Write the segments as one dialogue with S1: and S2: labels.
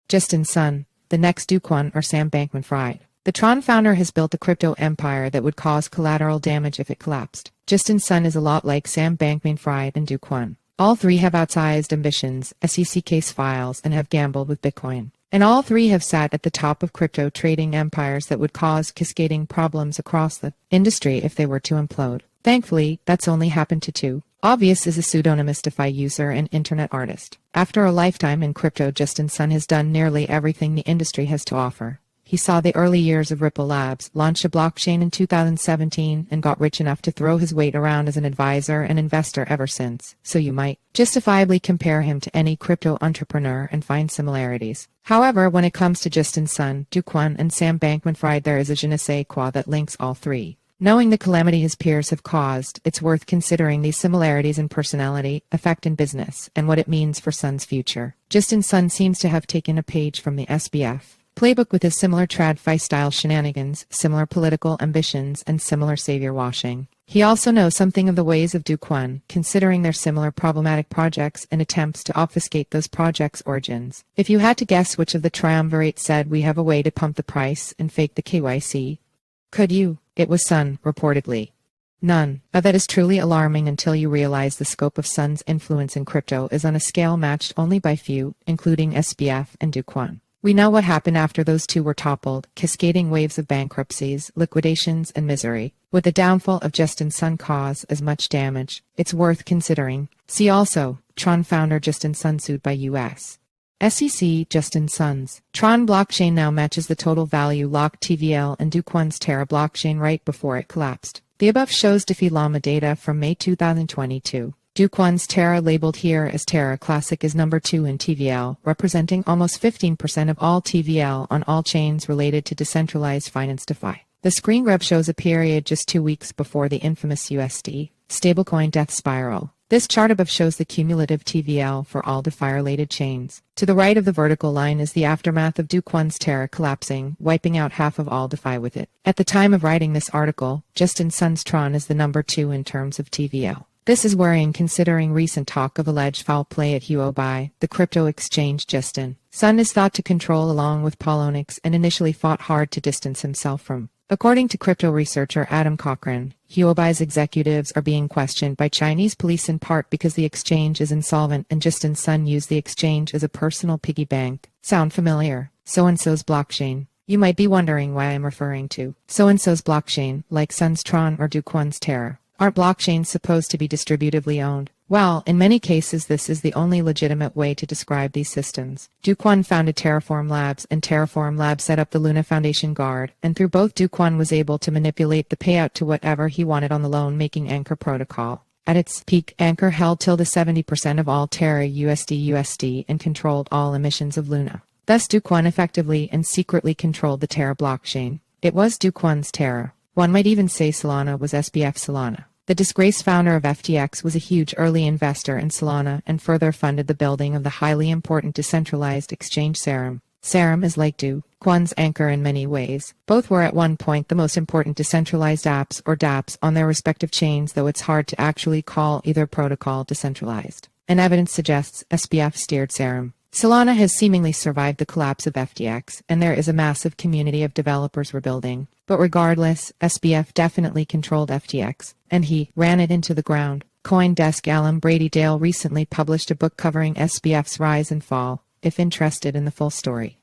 S1: Justin Sun, the next Kwon or Sam Bankman-Fried. The TRON founder has built a crypto empire that would cause collateral damage if it collapsed. Justin Sun is a lot like Sam Bankman-Fried and Kwon. All three have outsized ambitions, SEC case files, and have gambled with Bitcoin. And all three have sat at the top of crypto trading empires that would cause cascading problems across the industry if they were to implode. Thankfully, that's only happened to two. Awbvious is a pseudonymous DeFi user and internet artist. After a lifetime in crypto, Justin Sun has done nearly everything the industry has to offer. He saw the early years of Ripple Labs, launched a blockchain in 2017, and got rich enough to throw his weight around as an advisor and investor ever since. So you might justifiably compare him to any crypto entrepreneur and find similarities. However, when it comes to Justin Sun, Kwon, and Sam Bankman-Fried, there is a je ne sais quoi that links all three. Knowing the calamity his peers have caused, it's worth considering these similarities in personality, effect in business, and what it means for Sun's future. Justin Sun seems to have taken a page from the SBF playbook with his similar TradFi-style shenanigans, similar political ambitions, and similar savior washing. He also knows something of the ways of Kwon, considering their similar problematic projects and attempts to obfuscate those projects' origins. If you had to guess which of the triumvirate said we have a way to pump the price and fake the KYC, could you? It was Sun, reportedly. None of that is truly alarming until you realize the scope of Sun's influence in crypto is on a scale matched only by few, including SBF and Kwon. We know what happened after those two were toppled, cascading waves of bankruptcies, liquidations, and misery. Would the downfall of Justin Sun cause as much damage? It's worth considering. See also, TRON founder Justin Sun sued by U.S. SEC. Justin Sun's TRON blockchain now matches the total value locked TVL and Kwon's Terra blockchain right before it collapsed. The above shows DeFi Llama data from May 2022. Kwon's Terra, labeled here as Terra Classic, is number 2 in TVL, representing almost 15% of all TVL on all chains related to decentralized finance DeFi. The screen grab shows a period just 2 weeks before the infamous USD stablecoin death spiral. This chart above shows the cumulative TVL for all DeFi-related chains. To the right of the vertical line is the aftermath of Kwon's Terra collapsing, wiping out half of all DeFi with it. At the time of writing this article, Justin Sun's TRON is the number 2 in terms of TVL. This is worrying considering recent talk of alleged foul play at Huobi, the crypto exchange Justin Sun is thought to control along with Polonix and initially fought hard to distance himself from. According to crypto researcher Adam Cochran, Huobi's executives are being questioned by Chinese police in part because the exchange is insolvent and Justin Sun used the exchange as a personal piggy bank. Sound familiar? So-and-so's blockchain. You might be wondering why I'm referring to so-and-so's blockchain, like Sun's TRON or Kwon's Terra. Aren't blockchains supposed to be distributively owned? Well, in many cases this is the only legitimate way to describe these systems. Kwon founded Terraform Labs, and Terraform Labs set up the Luna Foundation Guard, and through both Kwon was able to manipulate the payout to whatever he wanted on the loan-making Anchor protocol. At its peak, Anchor held till the 70% of all Terra USD and controlled all emissions of Luna. Thus Kwon effectively and secretly controlled the Terra blockchain. It was Kwon's Terra. One might even say Solana was SBF Solana. The disgraced founder of FTX was a huge early investor in Solana and further funded the building of the highly important decentralized exchange Serum. Serum is like Kwon's Anchor in many ways. Both were at one point the most important decentralized apps or dApps on their respective chains, though it's hard to actually call either protocol decentralized. And evidence suggests SBF steered Serum. Solana has seemingly survived the collapse of FTX, and there is a massive community of developers rebuilding. But regardless, SBF definitely controlled FTX, and he ran it into the ground. CoinDesk alum Brady Dale recently published a book covering SBF's rise and fall, if interested in the full story.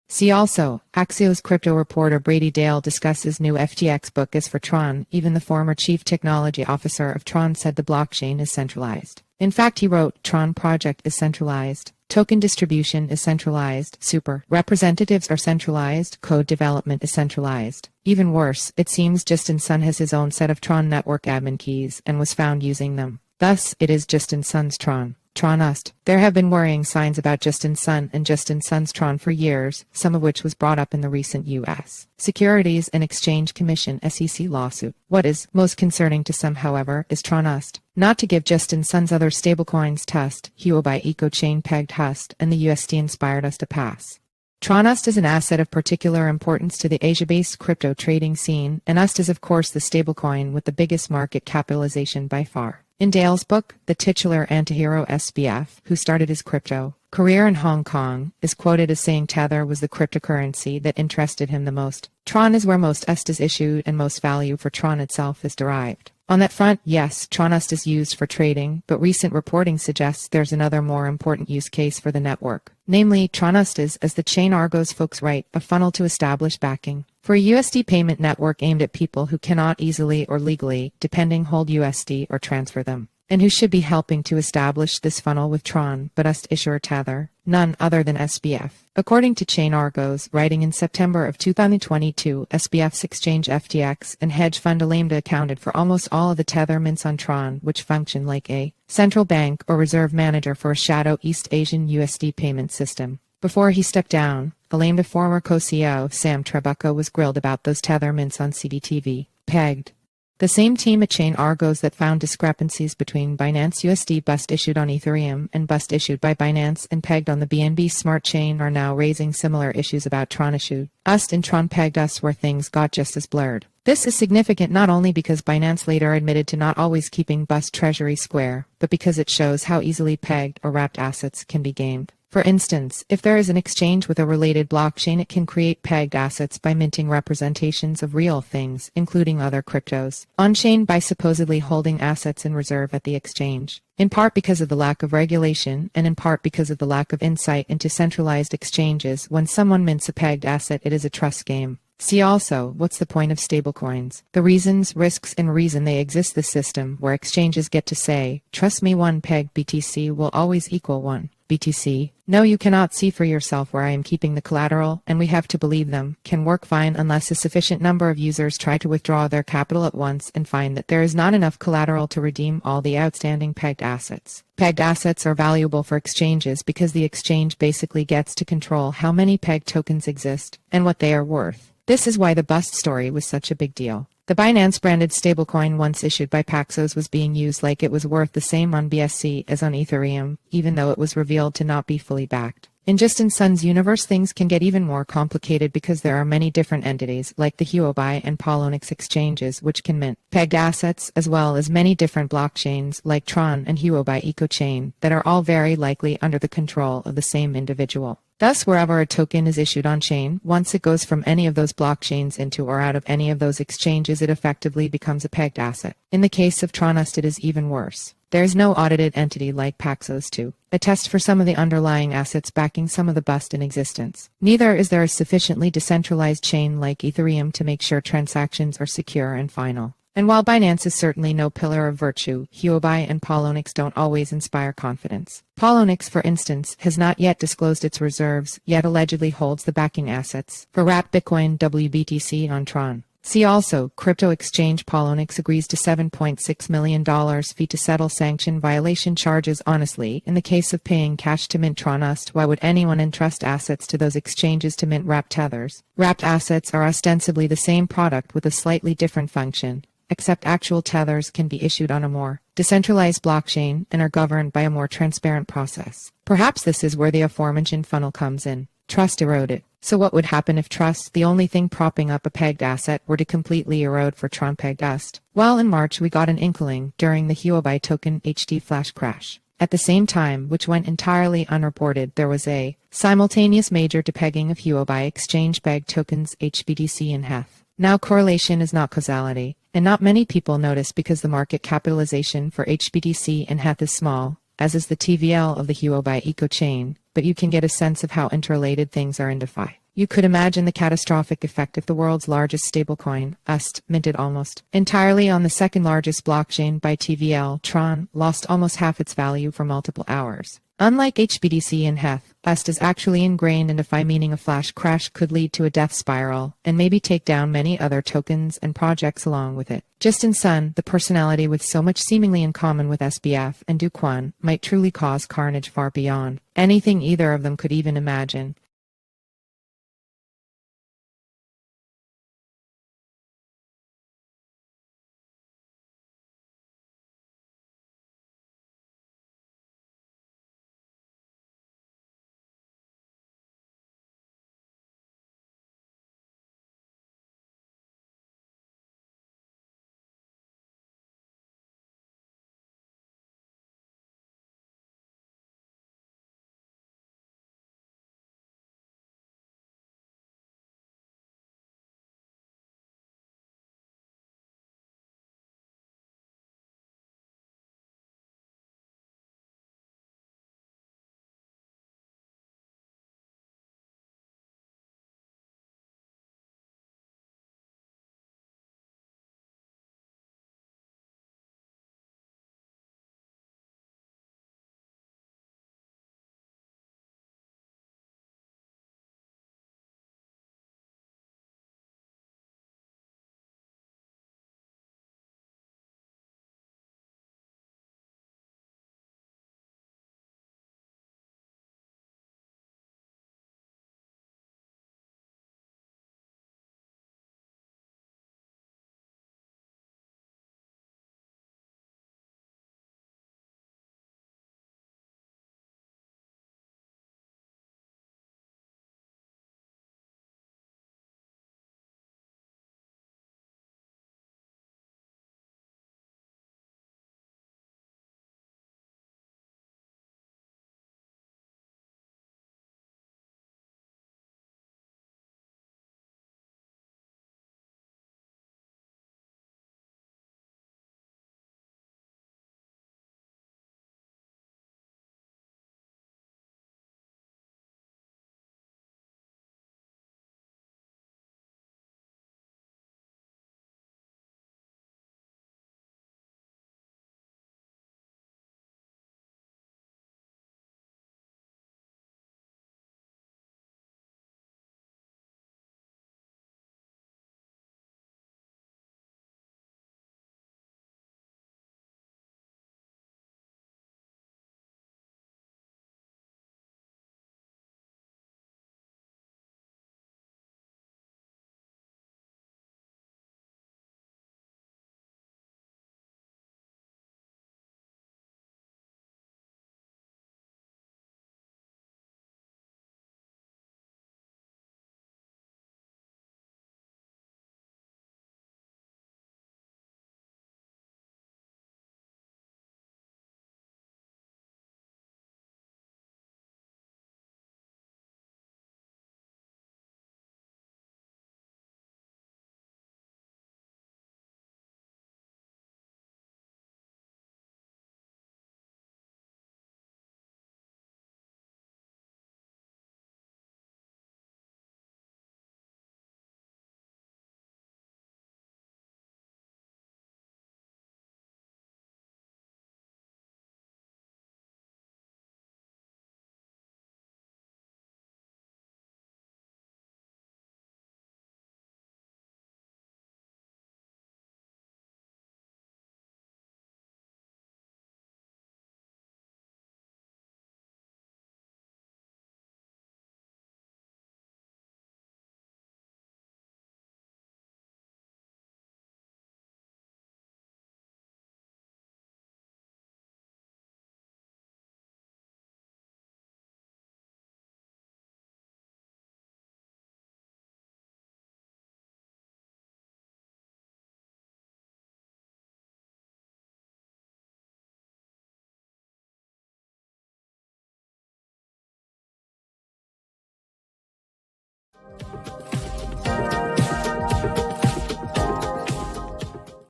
S1: See also, Axios crypto reporter Brady Dale discusses new FTX book as for TRON. Even the former chief technology officer of TRON said the blockchain is centralized. In fact, he wrote, TRON project is centralized. Token distribution is centralized. Super representatives are centralized. Code development is centralized. Even worse, it seems Justin Sun has his own set of TRON network admin keys and was found using them. Thus, it is Justin Sun's TRON. TRONust. There have been worrying signs about Justin Sun and Justin Sun's TRON for years, some of which was brought up in the recent U.S. Securities and Exchange Commission (SEC) lawsuit. What is most concerning to some, however, is TRONust. Not to give Justin Sun's other stablecoins test, Huobi EcoChain pegged Hust, and the USD inspired us to pass. TRONust is an asset of particular importance to the Asia-based crypto trading scene, and USD is of course the stablecoin with the biggest market capitalization by far. In Dale's book, the titular antihero SBF, who started his crypto career in Hong Kong, is quoted as saying Tether was the cryptocurrency that interested him the most. TRON is where most USD is issued and most value for TRON itself is derived. On that front, yes, TRON USD is used for trading, but recent reporting suggests there's another more important use case for the network. Namely, TRON USD is, as the chain Argos folks write, a funnel to establish backing for a USD payment network aimed at people who cannot easily or legally, depending, hold USD or transfer them, and who should be helping to establish this funnel with TRON, but USD issuer Tether, none other than SBF. According to Chain Argos, writing in September of 2022, SBF's exchange FTX and hedge fund Alameda accounted for almost all of the Tether mints on TRON, which function like a central bank or reserve manager for a shadow East Asian USD payment system. Before he stepped down, Alameda former co-CEO Sam Trabucco was grilled about those Tether mints on CBTV. Pegged. The same team at Chain Argos that found discrepancies between Binance USD bust issued on Ethereum and bust issued by Binance and pegged on the BNB Smart Chain are now raising similar issues about TRON issued USD and TRON pegged USD, where things got just as blurred. This is significant not only because Binance later admitted to not always keeping bust treasury square, but because it shows how easily pegged or wrapped assets can be gamed. For instance, if there is an exchange with a related blockchain, it can create pegged assets by minting representations of real things, including other cryptos, on-chain by supposedly holding assets in reserve at the exchange. In part because of the lack of regulation, and in part because of the lack of insight into centralized exchanges, when someone mints a pegged asset, it is a trust game. See also, what's the point of stablecoins? The reasons, risks, and reason they exist. The system where exchanges get to say, trust me, one pegged BTC will always equal one BTC. No, you cannot see for yourself where I am keeping the collateral, and we have to believe them, can work fine unless a sufficient number of users try to withdraw their capital at once and find that there is not enough collateral to redeem all the outstanding pegged assets. Pegged assets are valuable for exchanges because the exchange basically gets to control how many pegged tokens exist and what they are worth. This is why the bust story was such a big deal. The Binance-branded stablecoin once issued by Paxos was being used like it was worth the same on BSC as on Ethereum, even though it was revealed to not be fully backed. In Justin Sun's universe, things can get even more complicated because there are many different entities, like the Huobi and Poloniex exchanges, which can mint pegged assets, as well as many different blockchains, like TRON and Huobi EcoChain, that are all very likely under the control of the same individual. Thus, wherever a token is issued on-chain, once it goes from any of those blockchains into or out of any of those exchanges, it effectively becomes a pegged asset. In the case of TRON USD, it is even worse. There is no audited entity like Paxos to attest for some of the underlying assets backing some of the bust in existence. Neither is there a sufficiently decentralized chain like Ethereum to make sure transactions are secure and final. And while Binance is certainly no pillar of virtue, Huobi and Poloniex don't always inspire confidence. Poloniex, for instance, has not yet disclosed its reserves, yet allegedly holds the backing assets for wrapped Bitcoin WBTC on TRON. See also, crypto exchange Poloniex agrees to $7.6 million fee to settle sanction violation charges. Honestly, in the case of paying cash to mint TRON USD, why would anyone entrust assets to those exchanges to mint wrapped tethers? Wrapped assets are ostensibly the same product with a slightly different function, except actual tethers can be issued on a more decentralized blockchain and are governed by a more transparent process. Perhaps this is where the aforementioned funnel comes in. Trust eroded. So what would happen if trust, the only thing propping up a pegged asset, were to completely erode for TRON pegged USD? Well, in March we got an inkling during the Huobi token HD flash crash. At the same time, which went entirely unreported, there was a simultaneous major depegging of Huobi exchange pegged tokens HBTC and HETH. Now, correlation is not causality, and not many people notice because the market capitalization for HBTC and HETH is small, as is the TVL of the Huobi EcoChain, but you can get a sense of how interrelated things are in DeFi. You could imagine the catastrophic effect if the world's largest stablecoin, USD, minted almost entirely on the second largest blockchain by TVL, TRON, lost almost half its value for multiple hours. Unlike HBTC and HETH, USD is actually ingrained in DeFi, meaning a flash crash could lead to a death spiral and maybe take down many other tokens and projects along with it. Justin Sun, the personality with so much seemingly in common with SBF and Kwon, might truly cause carnage far beyond anything either of them could even imagine.